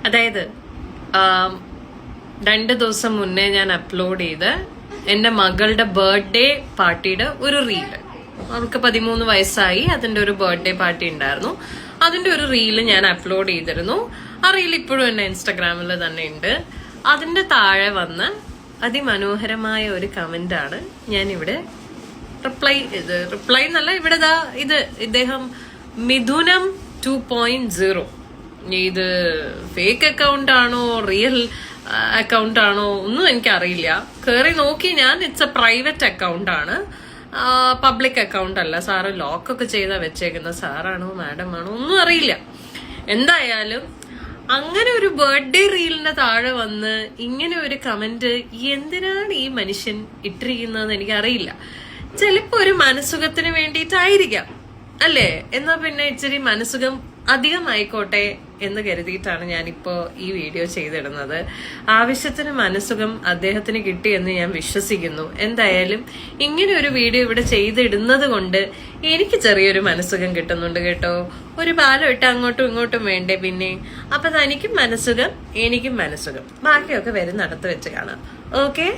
അതായത് 2 ദിവസം മുന്നേ ഞാൻ അപ്ലോഡ് ചെയ്ത് എന്റെ മകളുടെ ബർത്ത്ഡേ പാർട്ടിയുടെ ഒരു റീല്. അവൾക്ക് 13 വയസ്സായി. അതിന്റെ ഒരു ബർത്ത്ഡേ പാർട്ടി ഉണ്ടായിരുന്നു. അതിന്റെ ഒരു റീല് ഞാൻ അപ്ലോഡ് ചെയ്തിരുന്നു. ആ റീൽ ഇപ്പോഴും എന്റെ ഇൻസ്റ്റാഗ്രാമിൽ തന്നെ ഉണ്ട്. അതിന്റെ താഴെ വന്ന അതിമനോഹരമായ ഒരു കമന്റ് ആണ് ഞാൻ ഇവിടെ റിപ്ലൈ എന്നല്ല, ഇവിടെ ഇദ്ദേഹം മിഥുനം 2.0, ഇത് ഫേക്ക് അക്കൗണ്ട് ആണോ റിയൽ അക്കൗണ്ട് ആണോ ഒന്നും എനിക്കറിയില്ല. കയറി നോക്കി ഞാൻ, ഇറ്റ്സ് എ പ്രൈവറ്റ് അക്കൗണ്ട് ആണ്, പബ്ലിക് അക്കൗണ്ട് അല്ല. സാറ് ലോക്കൊക്കെ ചെയ്താ വെച്ചേക്കുന്ന സാറാണോ മാഡം ആണോ ഒന്നും അറിയില്ല. എന്തായാലും അങ്ങനെ ഒരു ബർത്ത്ഡേ റീലിന്റെ താഴെ വന്ന് ഇങ്ങനെ ഒരു കമന്റ് എന്തിനാണ് ഈ മനുഷ്യൻ ഇട്ടിരിക്കുന്നതെന്ന് എനിക്കറിയില്ല. ചിലപ്പോ ഒരു മനസുഖത്തിന് വേണ്ടിയിട്ടായിരിക്കാം അല്ലേ? എന്നാ പിന്നെ ഇച്ചിരി മനസുഖം അധികമായിക്കോട്ടെ എന്ന് കരുതിയിട്ടാണ് ഞാനിപ്പോ ഈ വീഡിയോ ചെയ്തിടുന്നത്. ആവശ്യത്തിന് മനസുഖം അദ്ദേഹത്തിന് കിട്ടിയെന്ന് ഞാൻ വിശ്വസിക്കുന്നു. എന്തായാലും ഇങ്ങനെ ഒരു വീഡിയോ ഇവിടെ ചെയ്തിടുന്നത് കൊണ്ട് എനിക്ക് ചെറിയൊരു മനസുഖം കിട്ടുന്നുണ്ട് കേട്ടോ. ഒരു പാലം ഇട്ട് അങ്ങോട്ടും ഇങ്ങോട്ടും വേണ്ടേ പിന്നെ. അപ്പൊ തനിക്കും മനസുഖം എനിക്കും മനസുഖം. ബാക്കിയൊക്കെ വരുന്നിടത്ത് വെച്ച് കാണാം. ഓക്കെ.